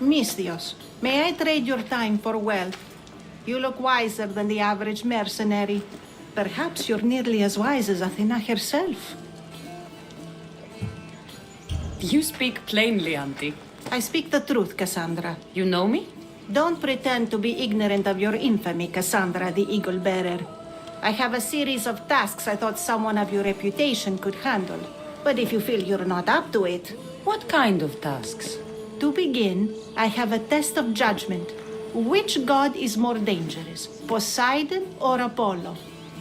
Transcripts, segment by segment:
Misthios, may I trade your time for wealth? You look wiser than the average mercenary. Perhaps you're nearly as wise as Athena herself. You speak plainly, Auntie. I speak the truth, Cassandra. You know me? Don't pretend to be ignorant of your infamy, Cassandra the Eagle Bearer. I have a series of tasks I thought someone of your reputation could handle. But if you feel you're not up to it... What kind of tasks? To begin, I have a test of judgment. Which god is more dangerous, Poseidon or Apollo?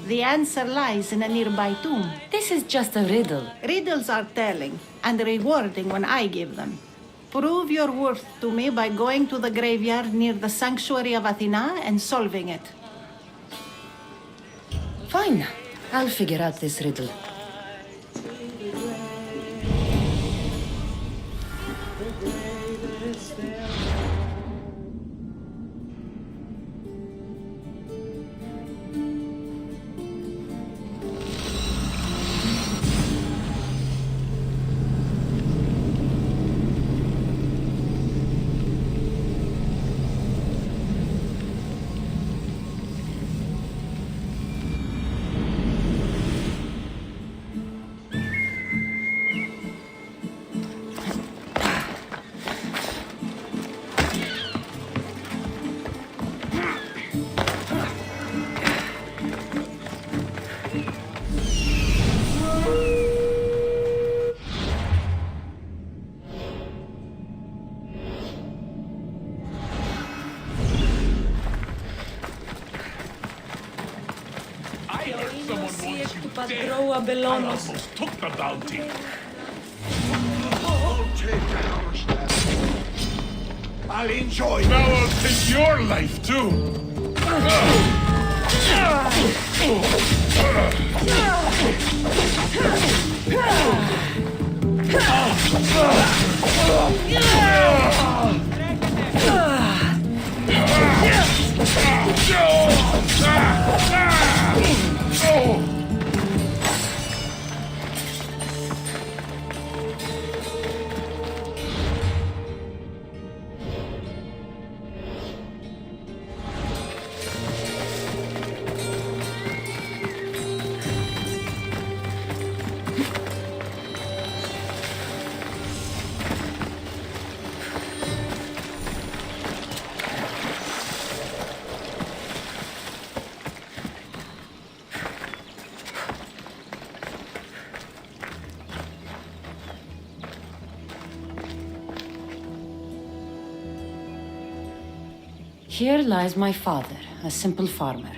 The answer lies in a nearby tomb. This is just a riddle. Riddles are telling and rewarding when I give them. Prove your worth to me by going to the graveyard near the sanctuary of Athena and solving it. Fine. I'll figure out this riddle. I almost took the bounty. I'll enjoy. Now I'll take your life too. Here lies my father, a simple farmer.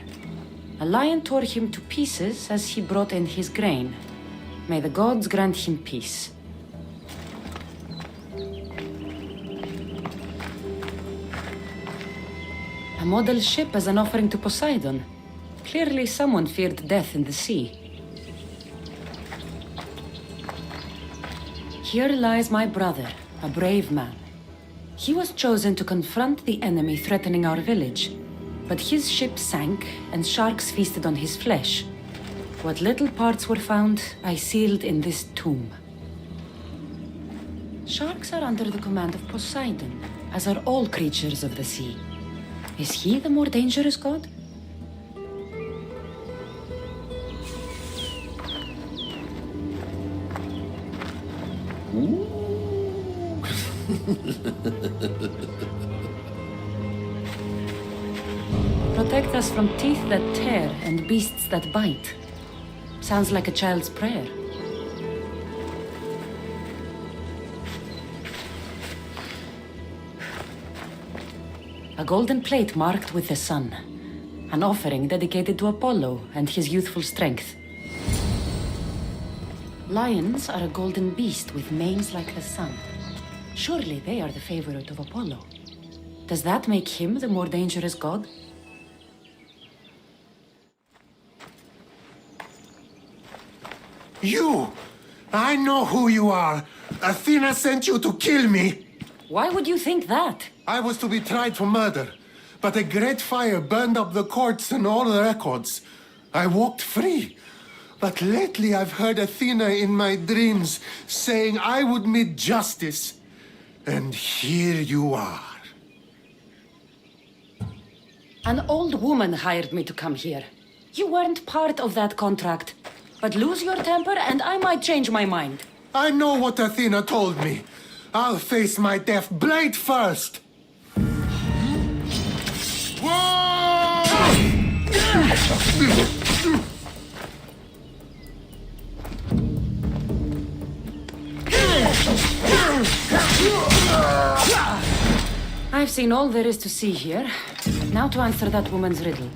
A lion tore him to pieces as he brought in his grain. May the gods grant him peace. A model ship as an offering to Poseidon. Clearly someone feared death in the sea. Here lies my brother, a brave man. He was chosen to confront the enemy threatening our village, but his ship sank and sharks feasted on his flesh. What little parts were found, I sealed in this tomb. Sharks are under the command of Poseidon, as are all creatures of the sea. Is he the more dangerous god? Protect us from teeth that tear and beasts that bite. Sounds like a child's prayer. A golden plate marked with the sun. An offering dedicated to Apollo and his youthful strength. Lions are a golden beast with manes like the sun. Surely they are the favorite of Apollo. Does that make him the more dangerous god? You! I know who you are! Athena sent you to kill me! Why would you think that? I was to be tried for murder, but a great fire burned up the courts and all the records. I walked free. But lately I've heard Athena in my dreams saying I would meet justice. And here you are. An old woman hired me to come here. You weren't part of that contract. But lose your temper and I might change my mind. I know what Athena told me. I'll face my death blade first. I've seen all there is to see here. Now to answer that woman's riddle.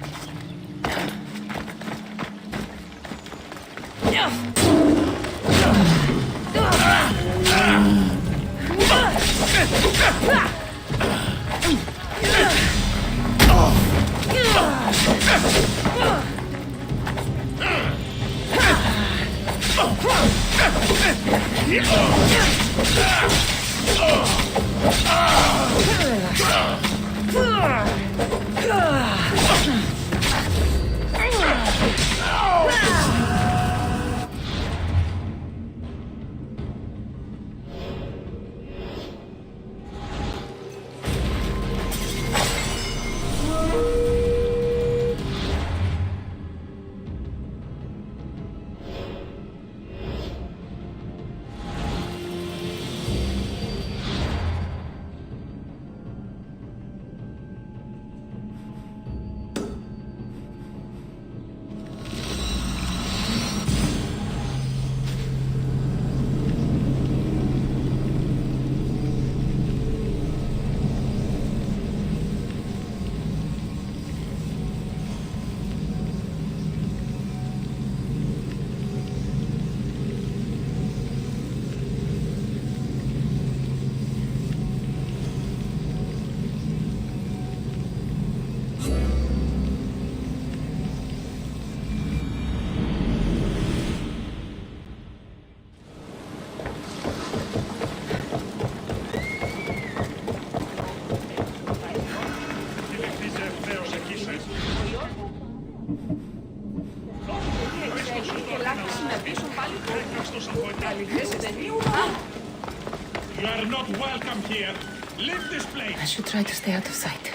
You are not welcome here. Leave this place. I should try to stay out of sight.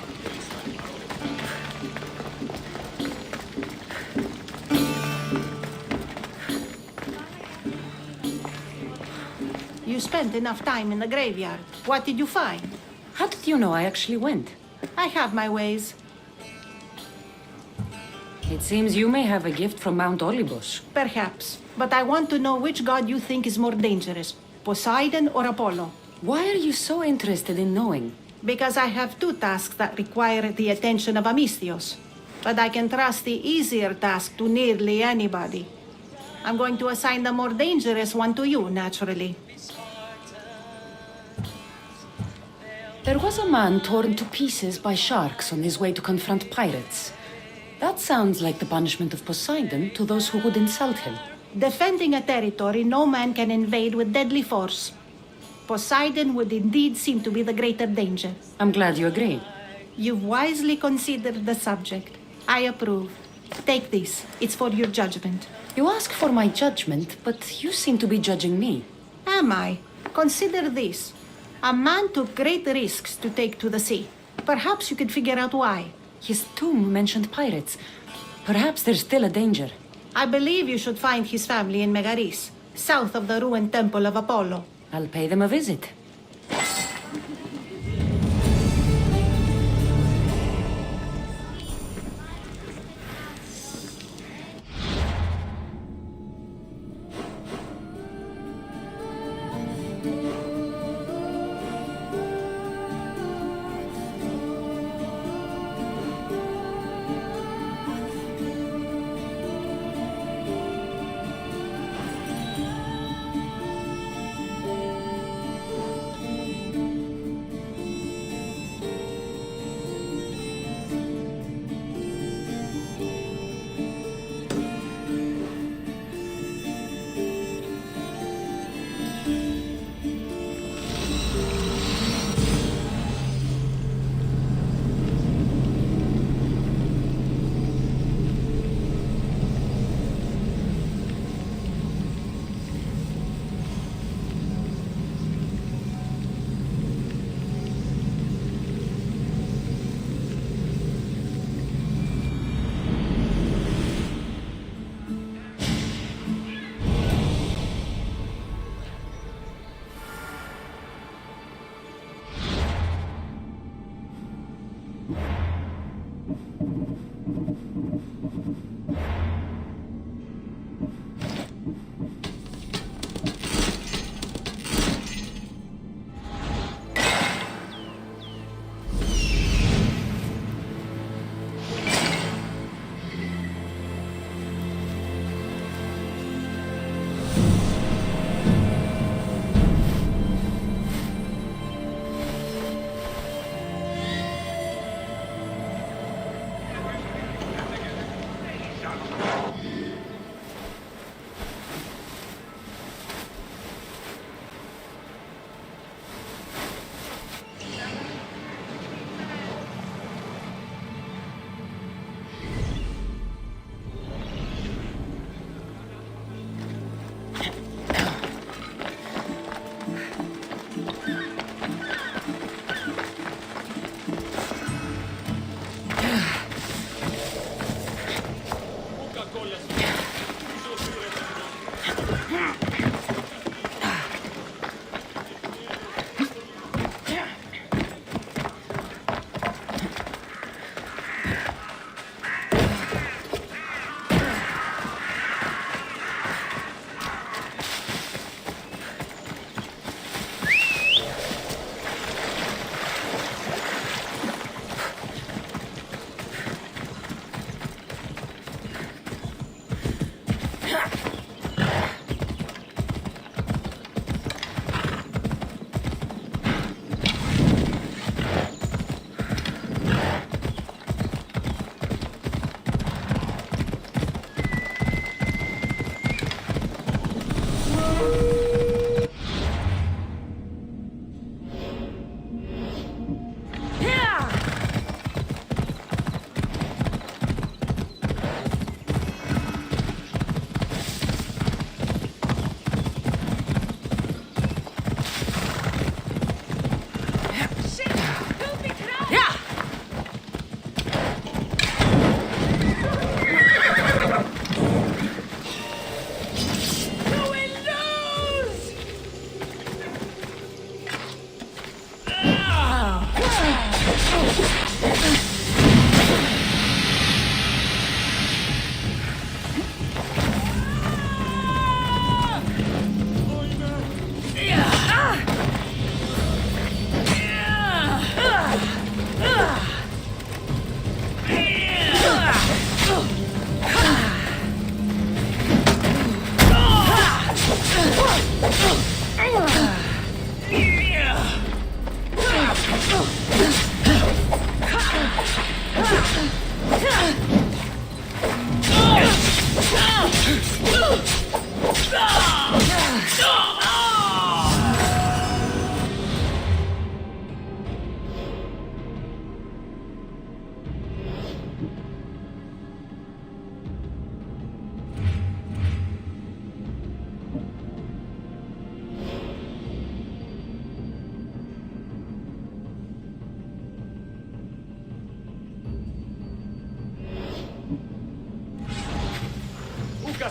You spent enough time in the graveyard. What did you find? How did you know I actually went? I have my ways. It seems you may have a gift from Mount Olympus. Perhaps. But I want to know which god you think is more dangerous, Poseidon or Apollo. Why are you so interested in knowing? Because I have two tasks that require the attention of Amistios. But I can trust the easier task to nearly anybody. I'm going to assign the more dangerous one to you, naturally. There was a man torn to pieces by sharks on his way to confront pirates. That sounds like the punishment of Poseidon to those who would insult him. Defending a territory no man can invade with deadly force. Poseidon would indeed seem to be the greater danger. I'm glad you agree. You've wisely considered the subject. I approve. Take this. It's for your judgment. You ask for my judgment, but you seem to be judging me. Am I? Consider this. A man took great risks to take to the sea. Perhaps you could figure out why. His tomb mentioned pirates. Perhaps there's still a danger. I believe you should find his family in Megaris, south of the ruined temple of Apollo. I'll pay them a visit.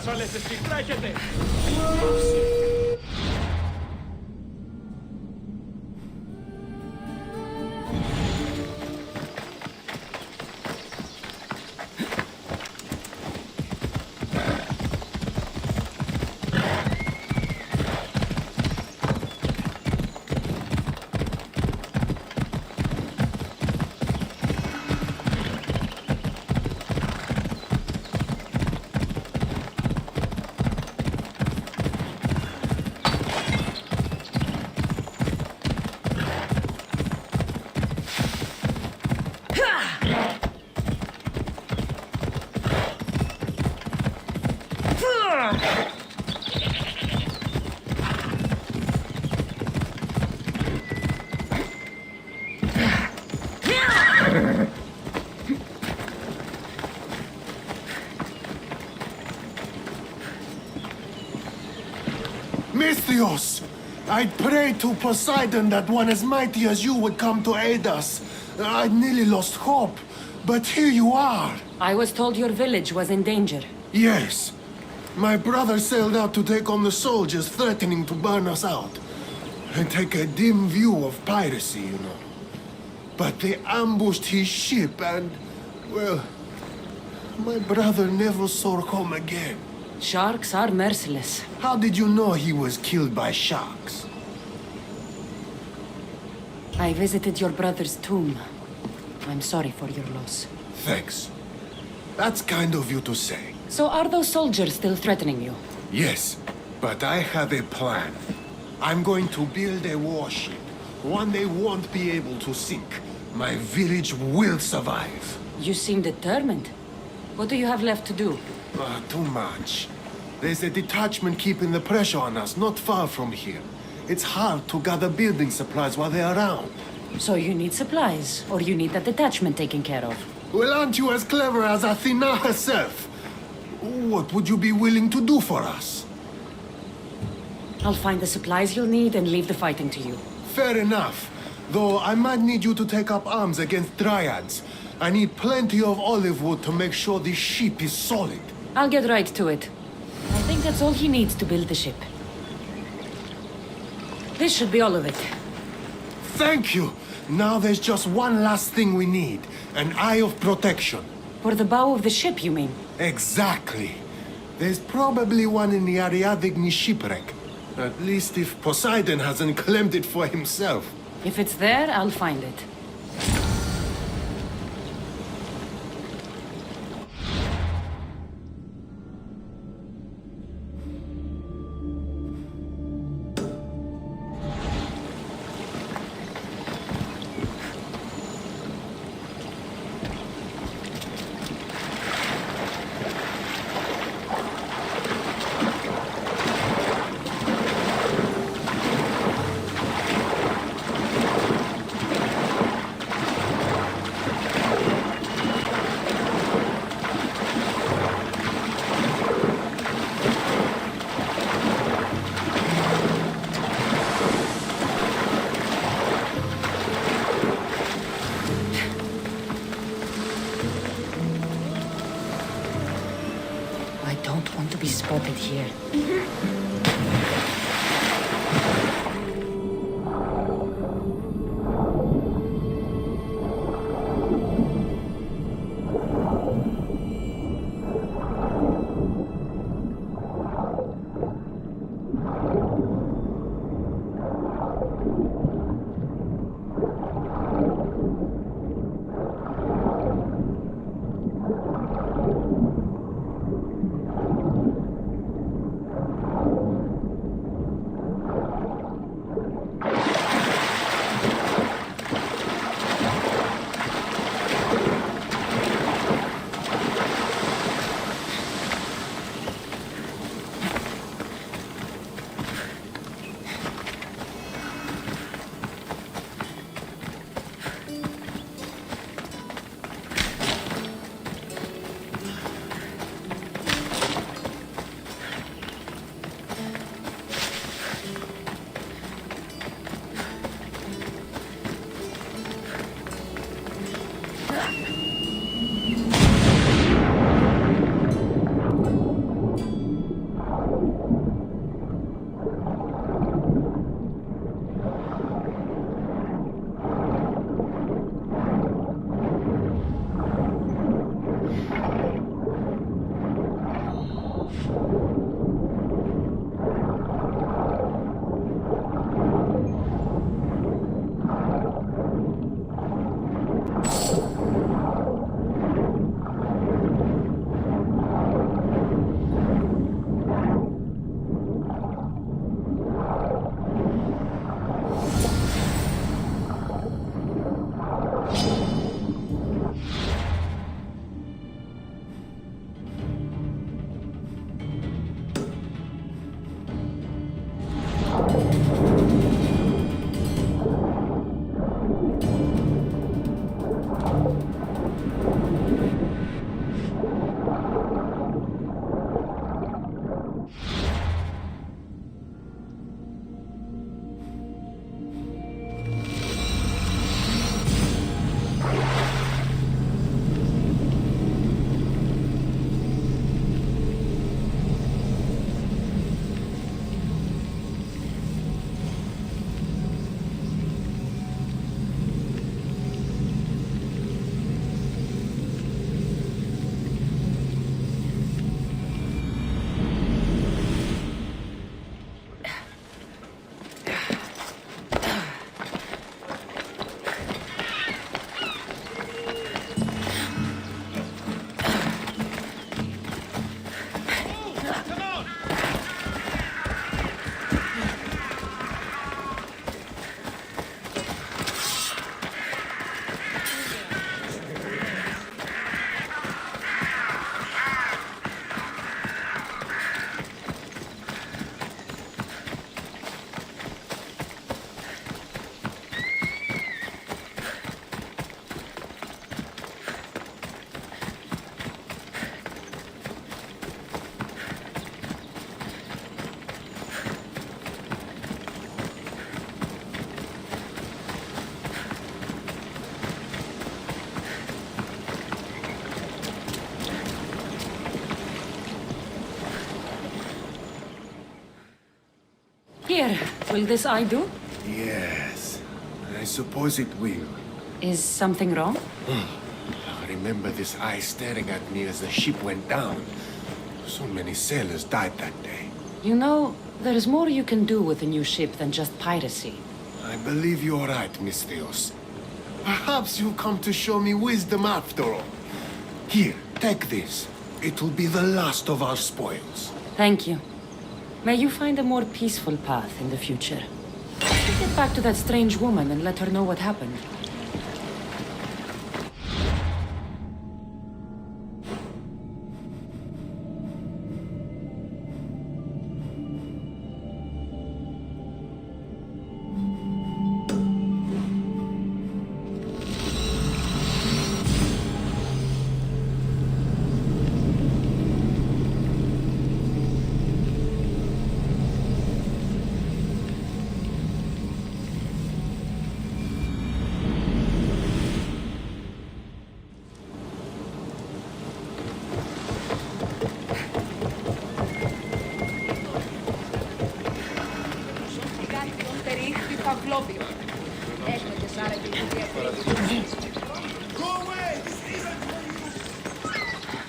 Ασφαλέστες, τρέχετε! Misthios! I'd prayed to Poseidon that one as mighty as you would come to aid us. I'd nearly lost hope, but here you are. I was told your village was in danger. Yes. My brother sailed out to take on the soldiers threatening to burn us out. And take a dim view of piracy, you know. But they ambushed his ship and, well, My brother never saw home again. Sharks are merciless. How did you know he was killed by sharks? I visited your brother's tomb. I'm sorry for your loss. Thanks. That's kind of you to say. So are those soldiers still threatening you? Yes, but I have a plan. I'm going to build a warship. One they won't be able to sink. My village will survive. You seem determined. What do you have left to do? Too much. There's a detachment keeping the pressure on us, not far from here. It's hard to gather building supplies while they're around. So you need supplies, or you need that detachment taken care of. Well, aren't you as clever as Athena herself? What would you be willing to do for us? I'll find the supplies you'll need and leave the fighting to you. Fair enough. Though I might need you to take up arms against dryads. I need plenty of olive wood to make sure this ship is solid. I'll get right to it. I think that's all he needs to build the ship. This should be all of it. Thank you! Now there's just one last thing we need. An eye of protection. For the bow of the ship, you mean? Exactly. There's probably one in the Ariadne shipwreck. At least if Poseidon hasn't claimed it for himself. If it's there, I'll find it. I don't want to be spotted here. Here, will this eye do? Yes, I suppose it will. Is something wrong? I remember this eye staring at me as the ship went down. So many sailors died that day. You know, there's more you can do with a new ship than just piracy. I believe you're right, Miss Theos. Perhaps you've come to show me wisdom after all. Here, take this. It will be the last of our spoils. Thank you. May you find a more peaceful path in the future. Get back to that strange woman and let her know what happened.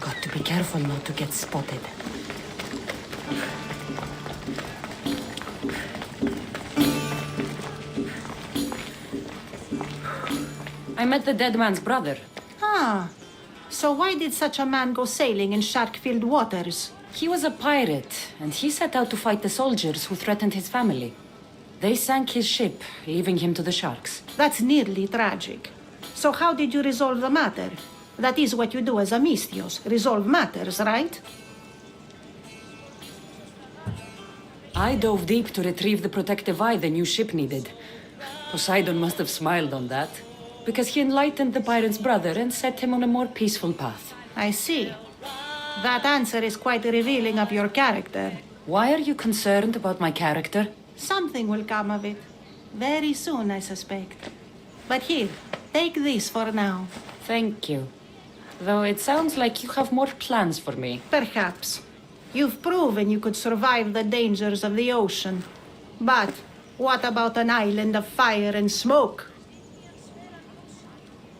Got to be careful not to get spotted. I met the dead man's brother. Ah, so why did such a man go sailing in shark-filled waters? He was a pirate, and he set out to fight the soldiers who threatened his family. They sank his ship, leaving him to the sharks. That's nearly tragic. So how did you resolve the matter? That is what you do as a Misthios, resolve matters, right? I dove deep to retrieve the protective eye the new ship needed. Poseidon must have smiled on that, because he enlightened the pirate's brother and set him on a more peaceful path. I see. That answer is quite revealing of your character. Why are you concerned about my character? Something will come of it. Very soon, I suspect. But here, take this for now. Thank you. Though it sounds like you have more plans for me. Perhaps. You've proven you could survive the dangers of the ocean. But what about an island of fire and smoke?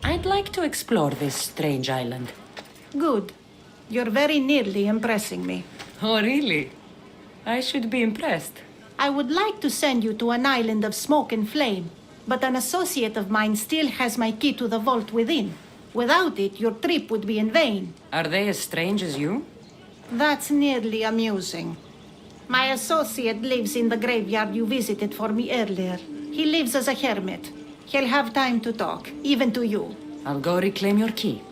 I'd like to explore this strange island. Good. You're very nearly impressing me. Oh, really? I should be impressed. I would like to send you to an island of smoke and flame, but an associate of mine still has my key to the vault within. Without it, your trip would be in vain. Are they as strange as you? That's nearly amusing. My associate lives in the graveyard you visited for me earlier. He lives as a hermit. He'll have time to talk, even to you. I'll go reclaim your key.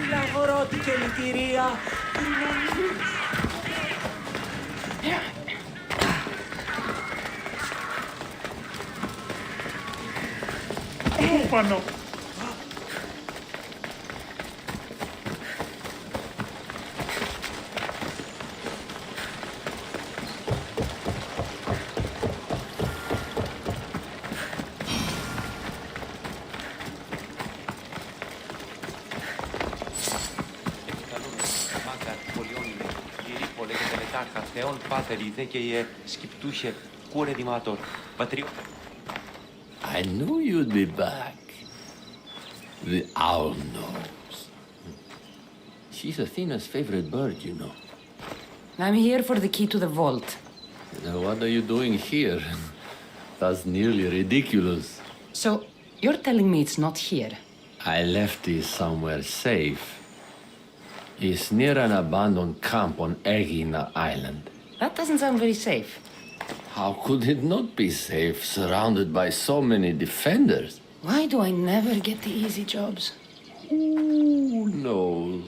Λαγορότη και λυτηρία. Πάνω. Θεόν πάτερ ιδέ και ιε σκυπτούχε κούρε δημάτορ πατριό. I knew you'd be back. The owl knows. She's Athena's favorite bird, you know. I'm here for the key to the vault. Now, what are you doing here? That's nearly ridiculous. So, you're telling me it's not here? I left it somewhere safe. It's near an abandoned camp on Egina Island. That doesn't sound very safe. How could it not be safe, surrounded by so many defenders? Why do I never get the easy jobs? Who knows?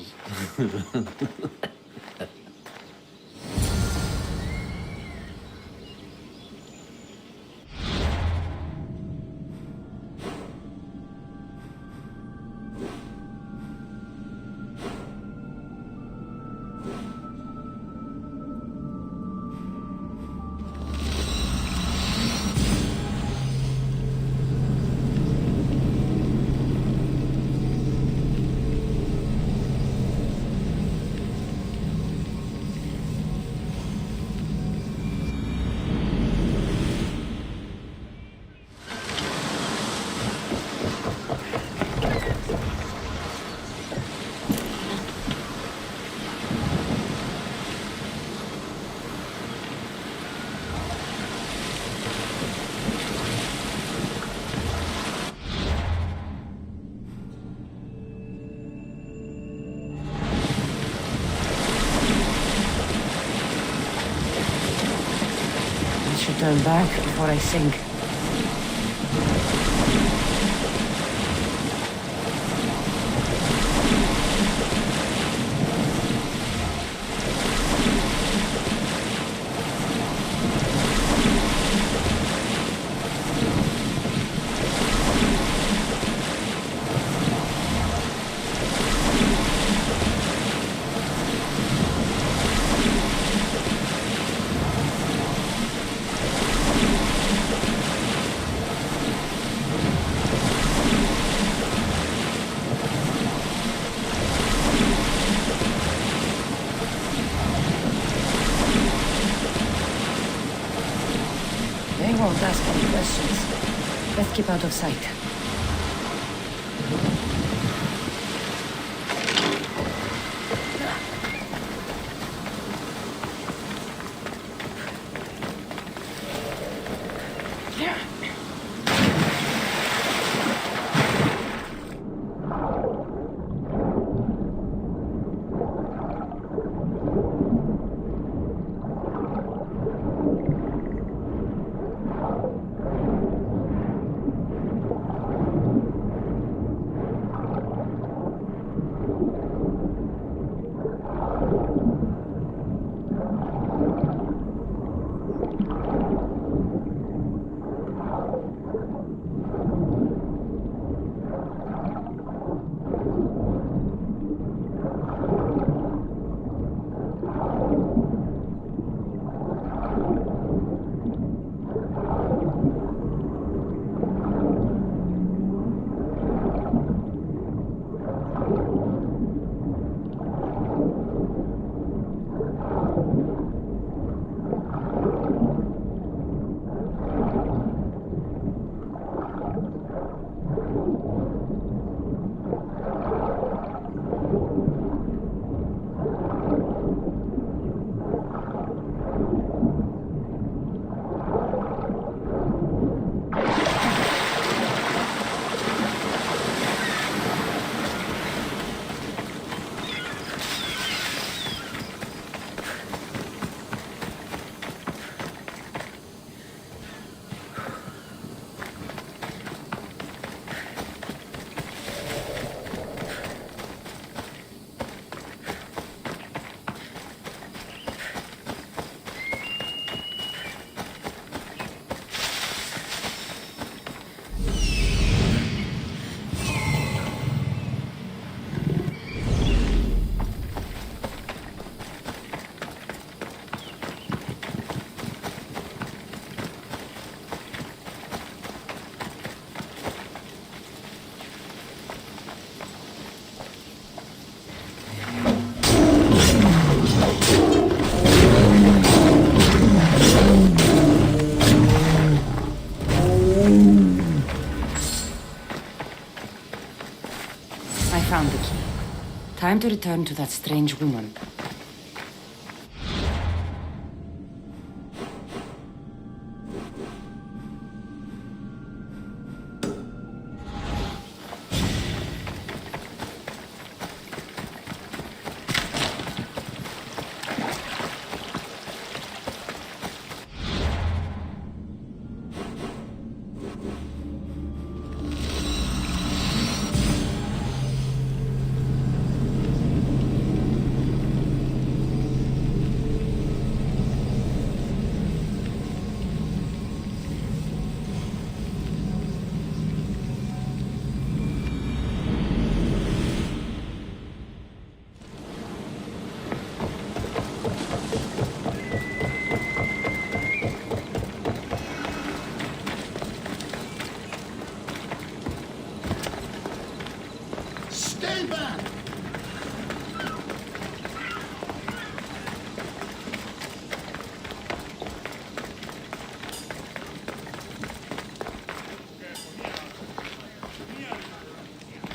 Turn back before I sink. They won't ask any questions. Let's keep out of sight. Time to return to that strange woman. Stay back!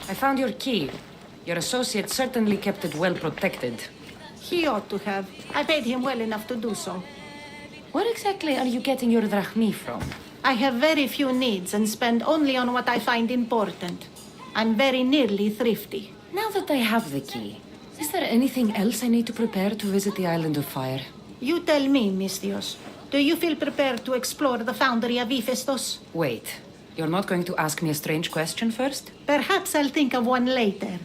I found your key. Your associate certainly kept it well protected. He ought to have. I paid him well enough to do so. Where exactly are you getting your drachmi from? I have very few needs and spend only on what I find important. I'm very nearly thrifty. Now that I have the key, is there anything else I need to prepare to visit the Island of Fire? You tell me, Mistios. Do you feel prepared to explore the foundry of Hephaestus? Wait, you're not going to ask me a strange question first? Perhaps I'll think of one later.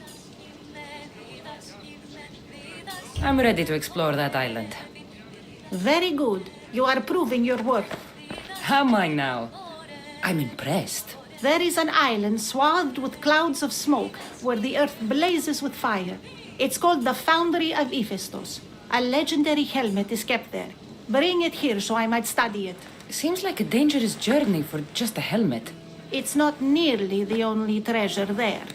I'm ready to explore that island. Very good. You are proving your worth. Am I now? I'm impressed. There is an island swathed with clouds of smoke where the earth blazes with fire. It's called the Foundry of Hephaestus. A legendary helmet is kept there. Bring it here so I might study it. Seems like a dangerous journey for just a helmet. It's not nearly the only treasure there.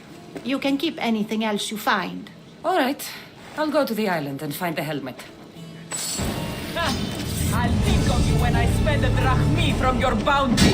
You can keep anything else you find. All right, I'll go to the island and find the helmet. I'll think of you when I spend a drachmi from your bounty.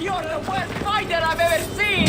You're the worst fighter I've ever seen!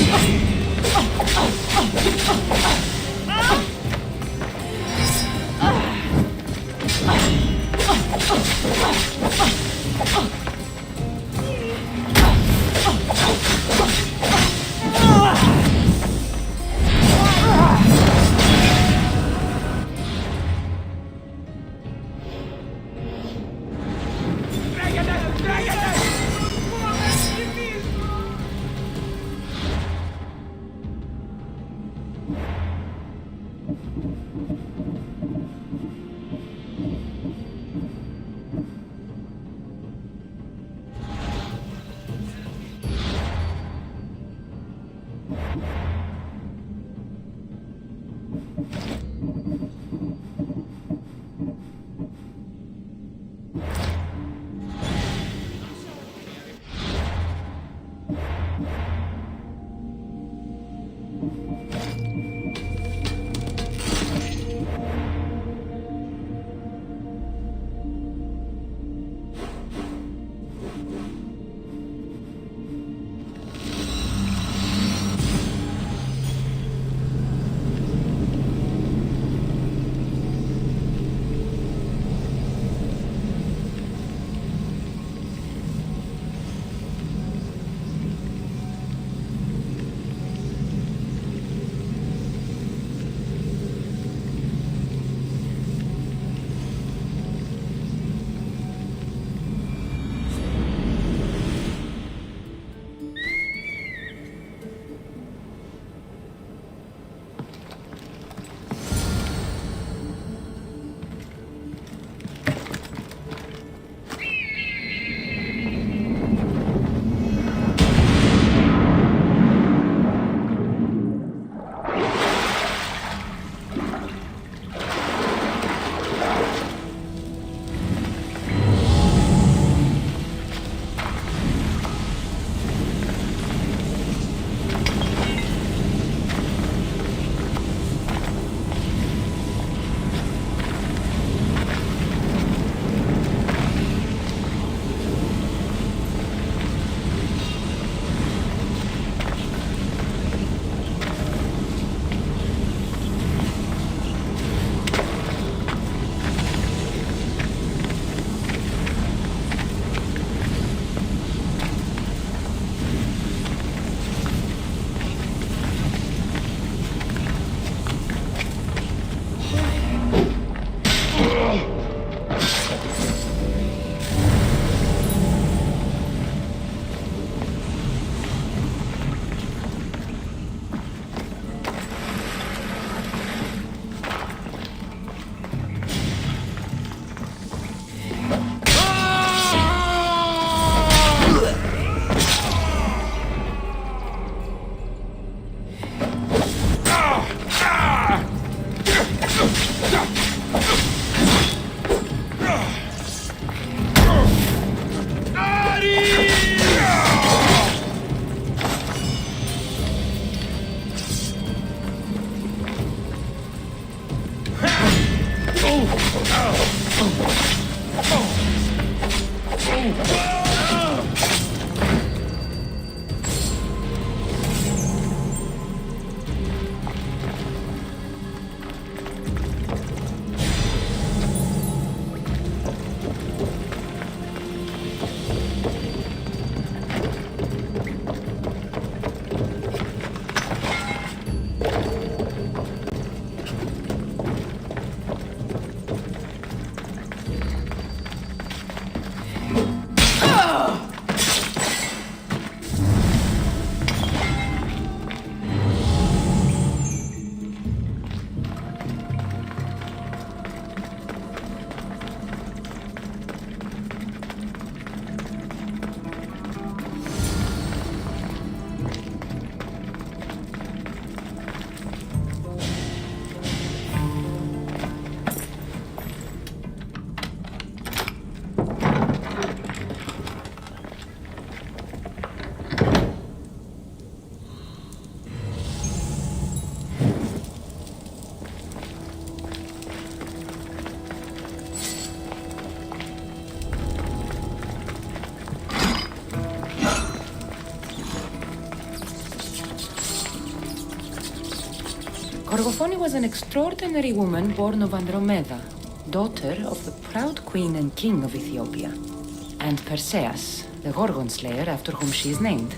Gorgophone was an extraordinary woman born of Andromeda, daughter of the proud queen and king of Ethiopia, and Perseus, the Gorgon slayer after whom she is named.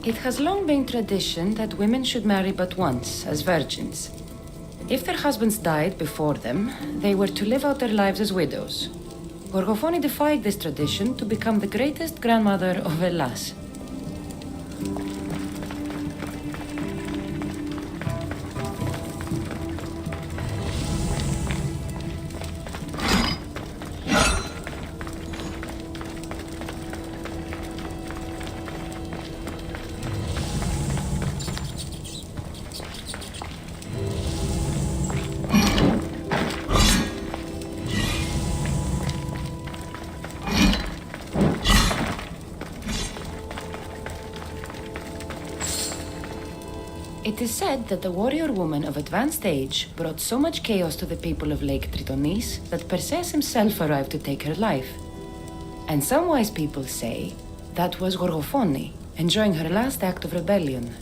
It has long been tradition that women should marry but once, as virgins. If their husbands died before them, they were to live out their lives as widows. Gorgophone defied this tradition to become the greatest grandmother of Hellas. It is said that the warrior woman of advanced age brought so much chaos to the people of Lake Tritonis that Perseus himself arrived to take her life. And some wise people say that was Gorgophone, enjoying her last act of rebellion.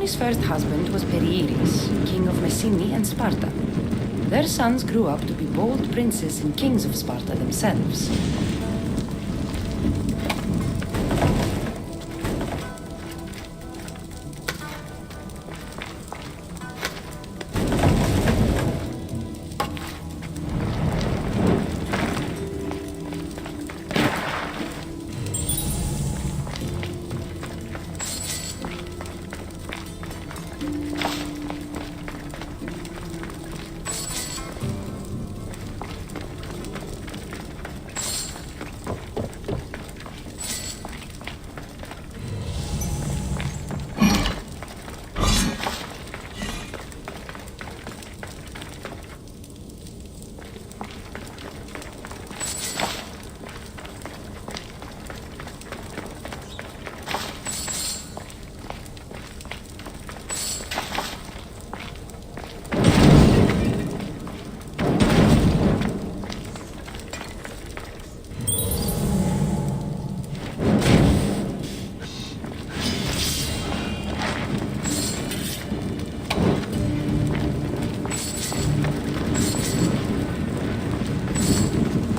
Grigoni's first husband was Perieres, king of Messini and Sparta. Their sons grew up to be bold princes and kings of Sparta themselves.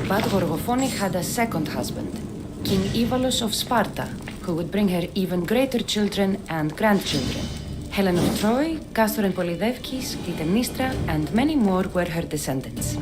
But Gorgophone had a second husband, King Ivalos of Sparta, who would bring her even greater children and grandchildren. Helen of Troy, Castor and Polydevkis, Clytemnestra, and many more were her descendants.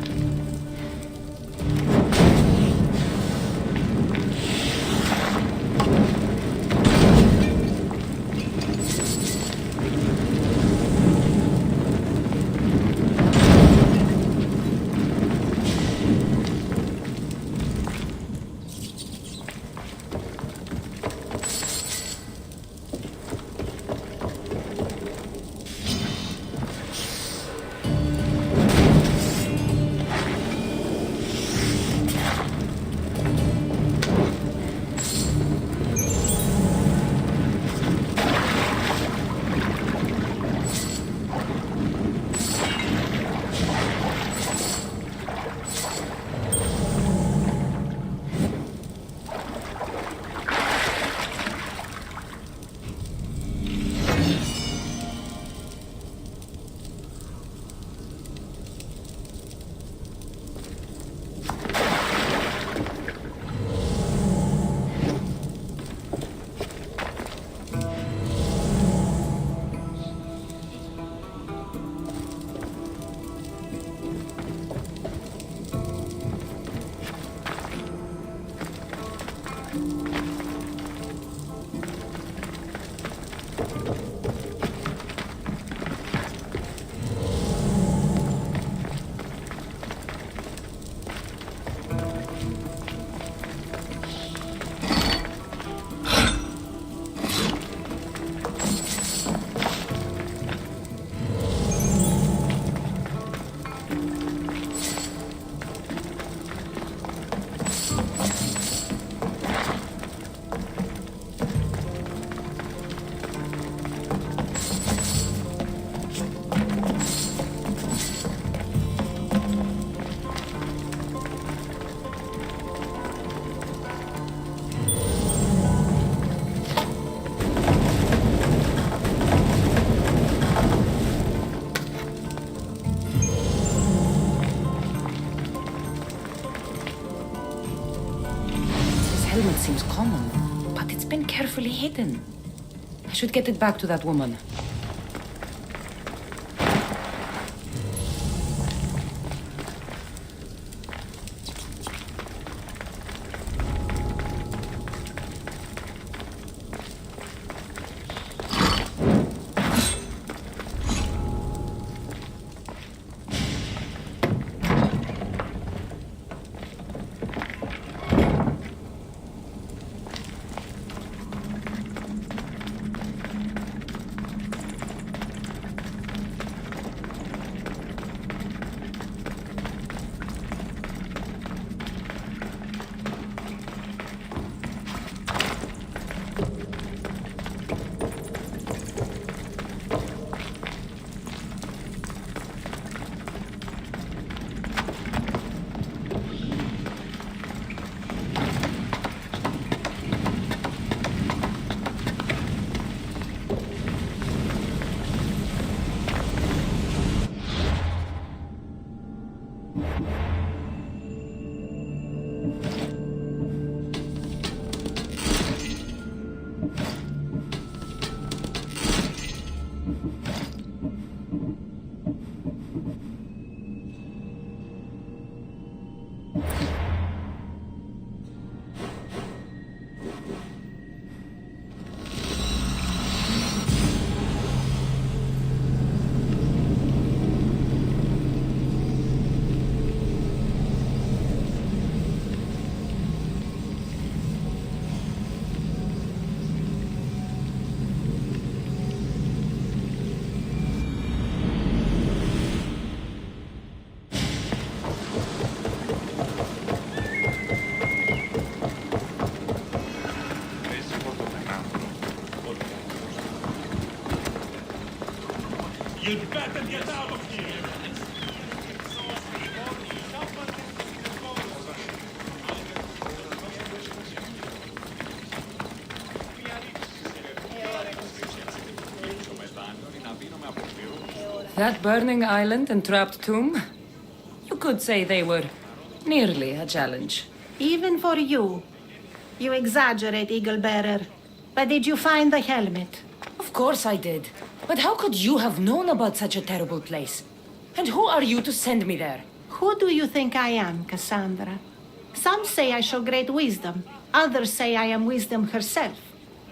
Helmet seems common, but it's been carefully hidden. I should get it back to that woman. You'd better get out of here! That burning island and trapped tomb? You could say they were nearly a challenge. Even for you. You exaggerate, Eagle Bearer. But did you find the helmet? Of course I did. But how could you have known about such a terrible place? And who are you to send me there? Who do you think I am, Cassandra? Some say I show great wisdom. Others say I am wisdom herself.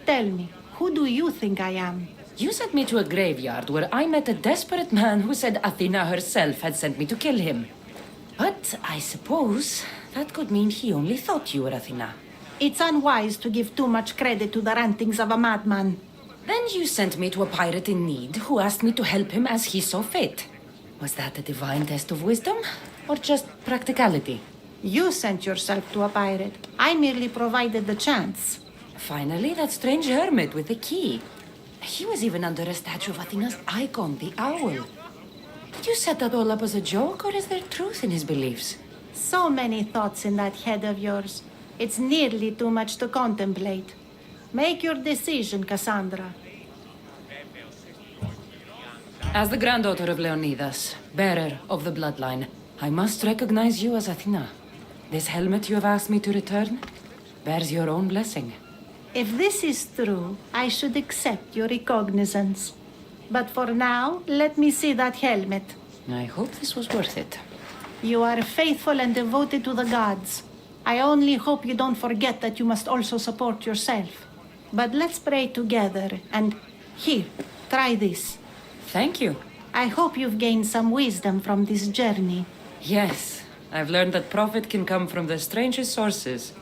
Tell me, who do you think I am? You sent me to a graveyard where I met a desperate man who said Athena herself had sent me to kill him. But I suppose that could mean he only thought you were Athena. It's unwise to give too much credit to the rantings of a madman. Then you sent me to a pirate in need who asked me to help him as he saw fit. Was that a divine test of wisdom or just practicality? You sent yourself to a pirate. I merely provided the chance. Finally, that strange hermit with the key. He was even under a statue of Athena's icon, the owl. Did you set that all up as a joke, or is there truth in his beliefs? So many thoughts in that head of yours. It's nearly too much to contemplate. Make your decision, Cassandra. As the granddaughter of Leonidas, bearer of the bloodline, I must recognize you as Athena. This helmet you have asked me to return bears your own blessing. If this is true, I should accept your recognizance. But for now, let me see that helmet. I hope this was worth it. You are faithful and devoted to the gods. I only hope you don't forget that you must also support yourself. But let's pray together, and here, try this. Thank you. I hope you've gained some wisdom from this journey. Yes, I've learned that profit can come from the strangest sources.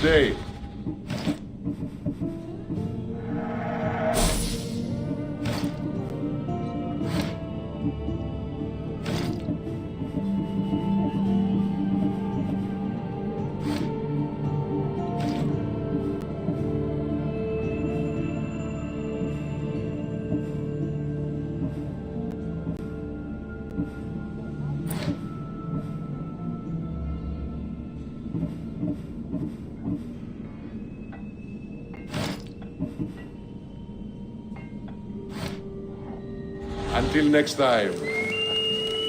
today. Until next time.